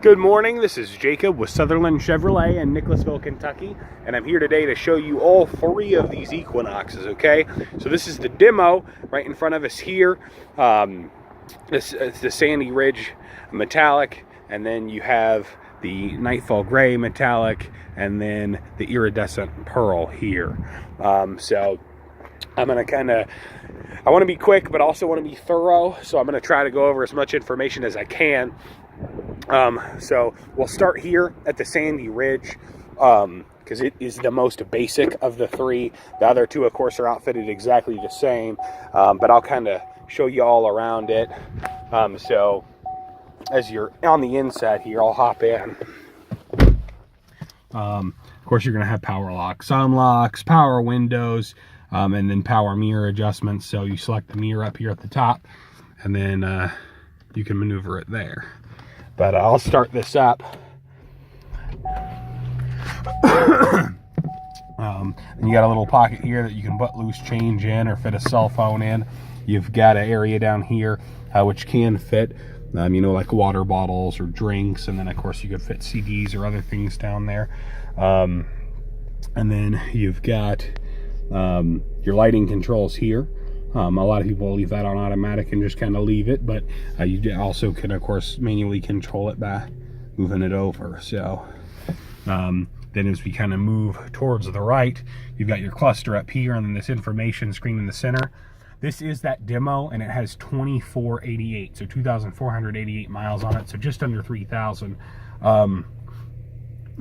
Good morning, this is Jacob with Sutherland Chevrolet in Nicholasville, Kentucky, and I'm here today to show you all three of these Equinoxes, okay? So this is the demo right in front of us here. This is the Sandy Ridge metallic, and then you have the Nightfall Gray metallic, and then the iridescent pearl here. So I'm going to I want to be quick, but also want to be thorough, so I'm going to try to go over as much information as I can. So we'll start here at the Sandy Ridge, because it is the most basic of the three. The other two, of course, are outfitted exactly the same, but I'll kind of show you all around it. So as you're on the inside here, I'll hop in. Of course, you're going to have power locks, sunlocks, power windows, and then power mirror adjustments. So you select the mirror up here at the top, and then you can maneuver it there. But I'll start this up. And you got a little pocket here that you can put loose change in or fit a cell phone in. You've got an area down here which can fit, like water bottles or drinks. And then, of course, you could fit CDs or other things down there. And then you've got your lighting controls here. A lot of people leave that on automatic and just kind of leave it, but you also can, of course, manually control it by moving it over. So then as we kind of move towards the right, you've got your cluster up here and then this information screen in the center. This is that demo, and it has 2488, so 2,488 miles on it, so just under 3,000.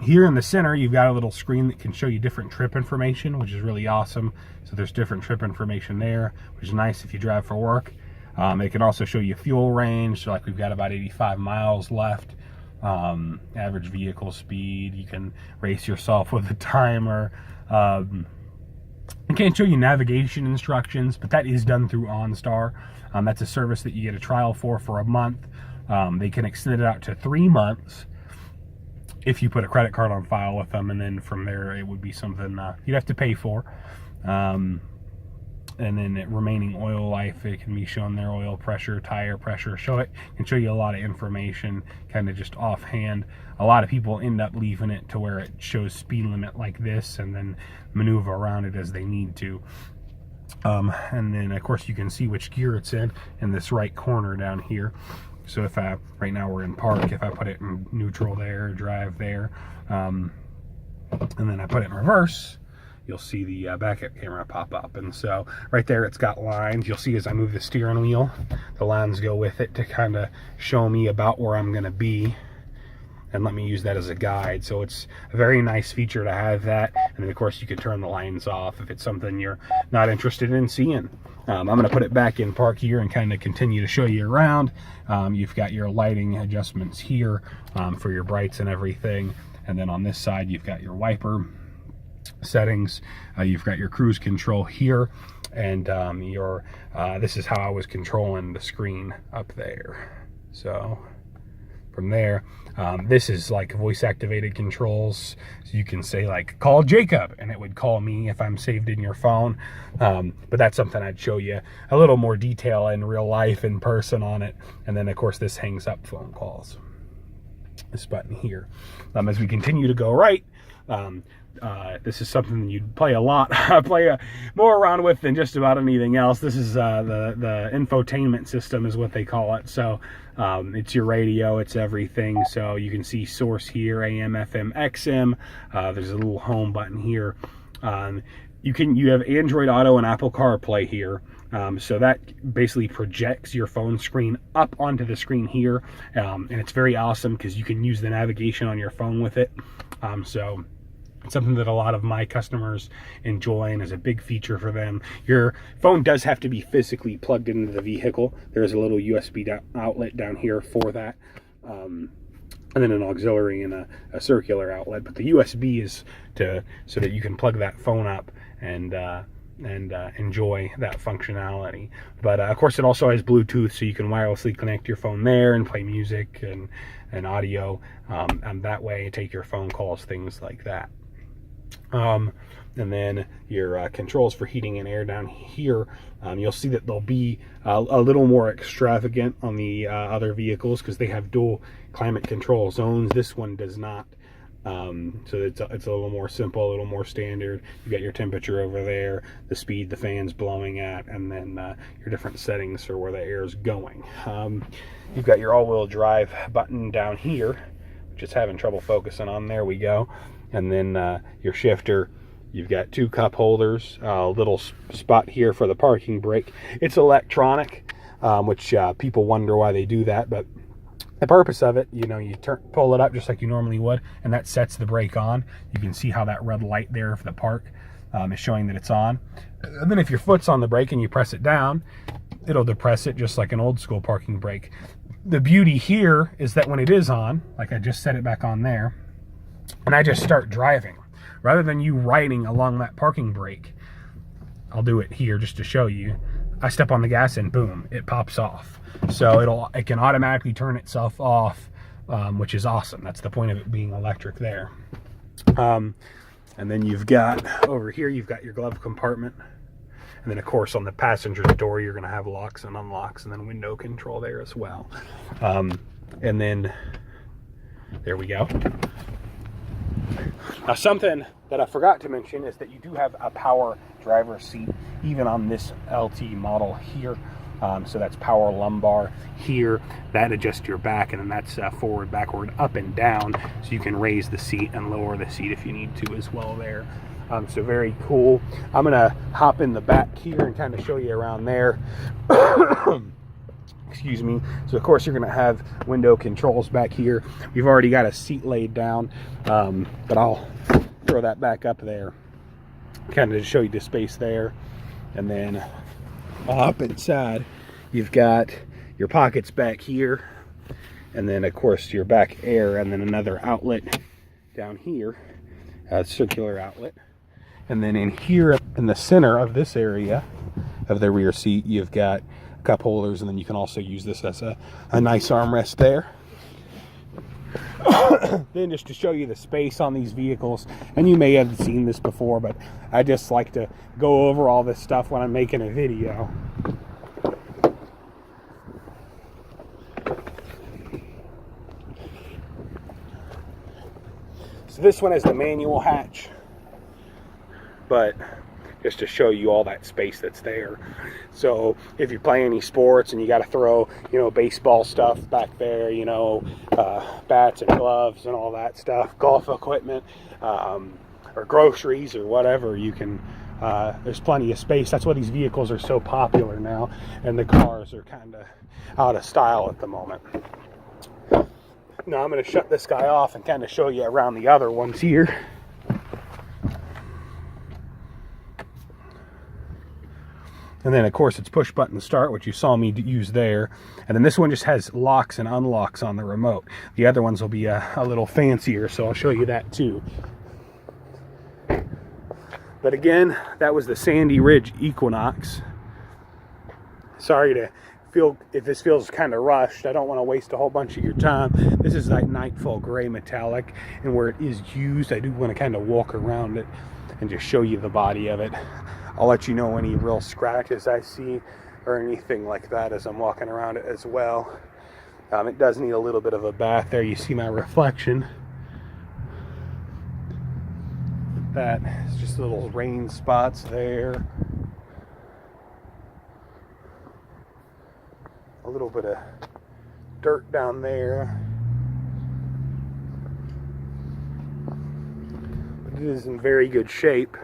Here in the center, you've got a little screen that can show you different trip information, which is really awesome. So there's different trip information there, which is nice if you drive for work. It can also show you fuel range. So like we've got about 85 miles left. Average vehicle speed. You can race yourself with a timer. It can't show you navigation instructions, but that is done through OnStar. That's a service that you get a trial for a month. They can extend it out to 3 months if you put a credit card on file with them, and then from there it would be something you'd have to pay for. And then remaining oil life, it can be shown there, oil pressure, tire pressure. It can show you a lot of information kind of just offhand. A lot of people end up leaving it to where it shows speed limit like this and then maneuver around it as they need to. And then of course you can see which gear it's in this right corner down here. So if right now we're in park, if I put it in neutral there, drive there, and then I put it in reverse, you'll see the backup camera pop up. And so right there, it's got lines. You'll see as I move the steering wheel, the lines go with it to kind of show me about where I'm gonna be and let me use that as a guide. So it's a very nice feature to have that. And then of course you can turn the lines off if it's something you're not interested in seeing. I'm gonna put it back in park here and kind of continue to show you around. You've got your lighting adjustments here for your brights and everything. And then on this side, you've got your wiper settings. You've got your cruise control here. And this is how I was controlling the screen up there. So from there, this is like voice activated controls. So you can say like, call Jacob, and it would call me if I'm saved in your phone. But that's something I'd show you a little more detail in real life, in person on it. And then of course this hangs up phone calls, this button here. As we continue to go right, this is something you'd play a lot, more around with than just about anything else. This is the infotainment system is what they call it. So it's your radio, it's everything. So you can see source here, AM, FM, XM. There's a little home button here. You have Android Auto and Apple CarPlay here. So that basically projects your phone screen up onto the screen here. And it's very awesome because you can use the navigation on your phone with it. So it's something that a lot of my customers enjoy and is a big feature for them. Your phone does have to be physically plugged into the vehicle. There's a little USB outlet down here for that. And then an auxiliary and a circular outlet. But the USB is so that you can plug that phone up and enjoy that functionality. But of course it also has Bluetooth, so you can wirelessly connect your phone there and play music and audio and that way take your phone calls, things like that. And then your controls for heating and air down here. You'll see that they'll be a little more extravagant on the other vehicles because they have dual climate control zones. This one does not. So it's a little more simple, a little more standard. You got your temperature over there, the speed the fan's blowing at, and then your different settings for where the air is going. You've got your all-wheel drive button down here, which is having trouble focusing on. There we go. And then your shifter. You've got 2 cup holders, a little spot here for the parking brake. It's electronic, which people wonder why they do that, but the purpose of it, you know, you pull it up just like you normally would, and that sets the brake on. You can see how that red light there for the park is showing that it's on. And then if your foot's on the brake and you press it down, it'll depress it just like an old school parking brake. The beauty here is that when it is on, like I just set it back on there, and I just start driving, rather than you riding along that parking brake, I'll do it here just to show you. I step on the gas and boom, it pops off. So it can automatically turn itself off, which is awesome. That's the point of it being electric there. And then you've got over here, you've got your glove compartment. And then of course on the passenger door, you're gonna have locks and unlocks and then window control there as well. And then there we go. Now something that I forgot to mention is that you do have a power driver's seat even on this LT model here. So that's power lumbar here. That adjusts your back, and then that's forward, backward, up and down. So you can raise the seat and lower the seat if you need to as well there. So very cool. I'm gonna hop in the back here and kind of show you around there. Excuse me. So of course you're gonna have window controls back here. We've already got a seat laid down, but I'll throw that back up there, kind of to show you the space there. And then up inside, you've got your pockets back here, and then of course your back air, and then another outlet down here, a circular outlet. And then in here in the center of this area of the rear seat, you've got cup holders, and then you can also use this as a nice armrest there. Then just to show you the space on these vehicles, and you may have seen this before, but I just like to go over all this stuff when I'm making a video. So this one is the manual hatch, but just to show you all that space that's there. So if you play any sports and you got to throw, you know, baseball stuff back there, you know, bats and gloves and all that stuff, golf equipment, or groceries or whatever, you can, there's plenty of space. That's why these vehicles are so popular now, and the cars are kind of out of style at the moment. Now I'm going to shut this guy off and kind of show you around the other ones here. And then of course it's push button start, which you saw me use there. And then this one just has locks and unlocks on the remote. The other ones will be a little fancier, so I'll show you that too. But again, that was the Sandy Ridge Equinox. Sorry to feel if this feels kind of rushed. I don't want to waste a whole bunch of your time. This is like Nightfall Gray Metallic, and where it is used, I do want to kind of walk around it and just show you the body of it. I'll let you know any real scratches I see or anything like that as I'm walking around it as well. It does need a little bit of a bath there. You see my reflection. That is just little rain spots there. A little bit of dirt down there. But it is in very good shape,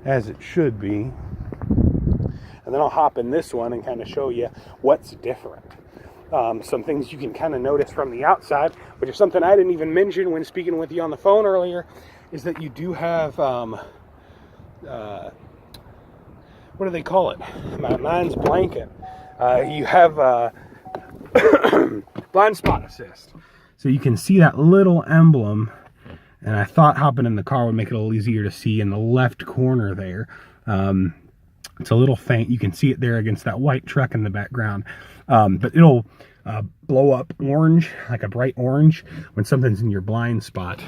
as it should be. And then I'll hop in this one and kind of show you what's different. Some things you can kind of notice from the outside, which is something I didn't even mention when speaking with you on the phone earlier, is that you do have, what do they call it? Mine's blanket. You have blind spot assist. So you can see that little emblem, and I thought hopping in the car would make it a little easier to see in the left corner there. It's a little faint. You can see it there against that white truck in the background. But it'll blow up orange, like a bright orange, when something's in your blind spot.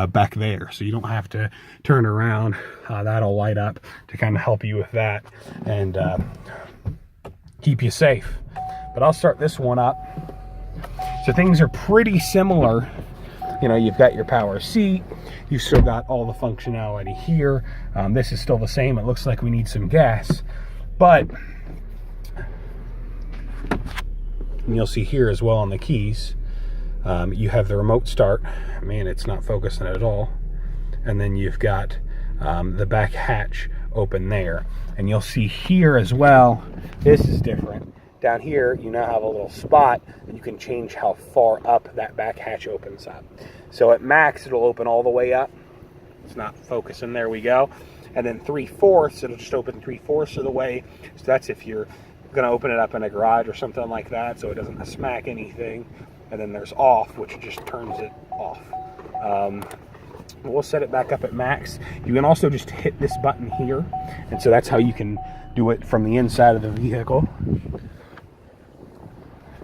back there, so you don't have to turn around. That'll light up to kind of help you with that and keep you safe. But I'll start this one up. So things are pretty similar. You know, you've got your power seat, you've still got all the functionality here. This is still the same. It looks like we need some gas, but you'll see here as well on the keys, you have the remote start. Man, it's not focusing at all. And then you've got the back hatch open there. And you'll see here as well, this is different. Down here, you now have a little spot and you can change how far up that back hatch opens up. So at max, it'll open all the way up. It's not focusing, there we go. And then 3/4, it'll just open 3/4 of the way. So that's if you're gonna open it up in a garage or something like that, so it doesn't smack anything. And then there's off, which just turns it off. We'll set it back up at max. You can also just hit this button here, and so that's how you can do it from the inside of the vehicle.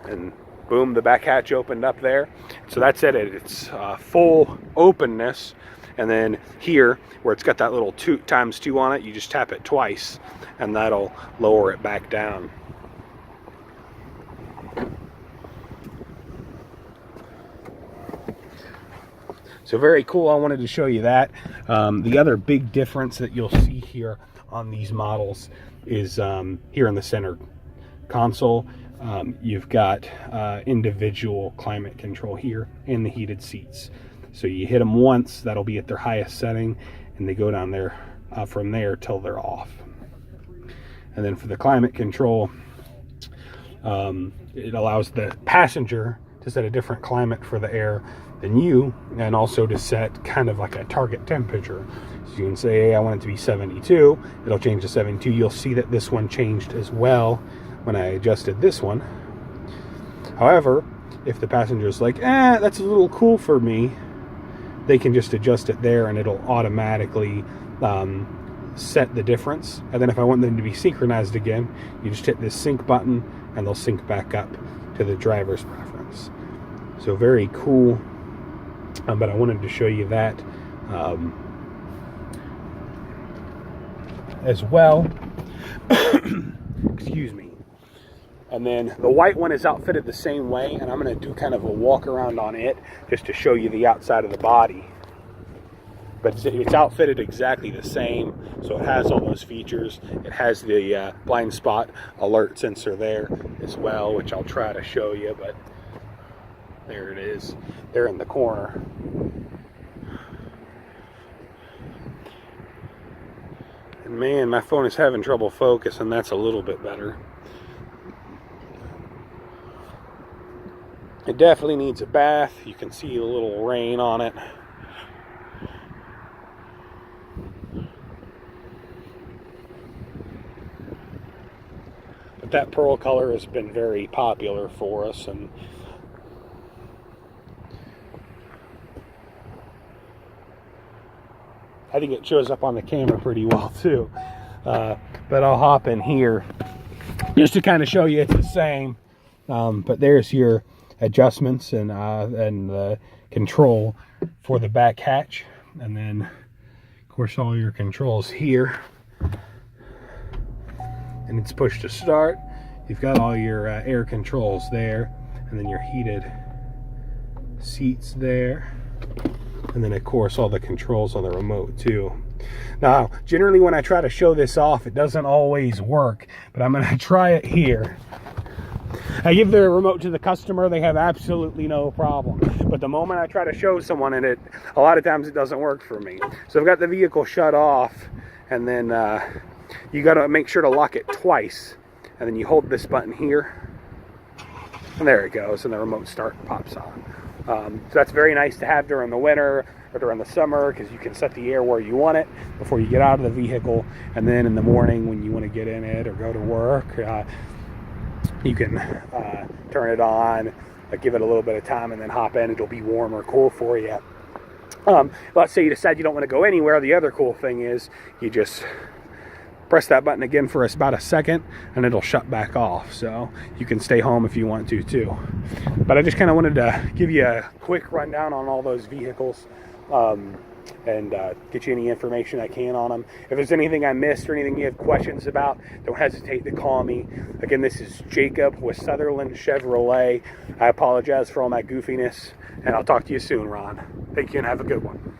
And boom, the back hatch opened up there. So that's it. It's full openness. And then here, where it's got that little 2x2 on it, you just tap it twice, and that'll lower it back down. So very cool. I wanted to show you that. The other big difference that you'll see here on these models is here in the center console, you've got individual climate control here in the heated seats. So you hit them once, that'll be at their highest setting, and they go down there from there till they're off. And then for the climate control, it allows the passenger to set a different climate for the air than you, and also to set kind of like a target temperature. So you can say, hey, I want it to be 72, it'll change to 72. You'll see that this one changed as well when I adjusted this one. However, if the passenger is like, that's a little cool for me, they can just adjust it there and it'll automatically set the difference. And then if I want them to be synchronized again, you just hit this sync button and they'll sync back up to the driver's preference. So very cool. But I wanted to show you that as well. Excuse me. And then the white one is outfitted the same way, and I'm going to do kind of a walk around on it just to show you the outside of the body. But it's outfitted exactly the same, so it has all those features. It has the blind spot alert sensor there as well, which I'll try to show you, but there it is, there in the corner. And man, my phone is having trouble focusing. That's a little bit better. It definitely needs a bath. You can see a little rain on it. But that pearl color has been very popular for us, and I think it shows up on the camera pretty well too. But I'll hop in here just to kind of show you it's the same. But there's your adjustments and the control for the back hatch, and then of course all your controls here, and it's push to start. You've got all your air controls there, and then your heated seats there, and then of course all the controls on the remote too. Now generally when I try to show this off, it doesn't always work, but I'm going to try it here. I give the remote to the customer, they have absolutely no problem. But the moment I try to show someone in it, a lot of times it doesn't work for me. So I've got the vehicle shut off, and then you got to make sure to lock it twice. And then you hold this button here, and there it goes, and the remote start pops on. So that's very nice to have during the winter or during the summer, because you can set the air where you want it before you get out of the vehicle. And then in the morning when you want to get in it or go to work, you can turn it on, give it a little bit of time, and then hop in. It'll be warm or cool for you. Let's say you decide you don't want to go anywhere. The other cool thing is you just press that button again for about a second, and it'll shut back off. So you can stay home if you want to too. But I just kind of wanted to give you a quick rundown on all those vehicles. and get you any information I can on them. If there's anything I missed or anything you have questions about, don't hesitate to call me. Again, this is Jacob with Sutherland Chevrolet. I apologize for all my goofiness, and I'll talk to you soon, Ron. Thank you and have a good one.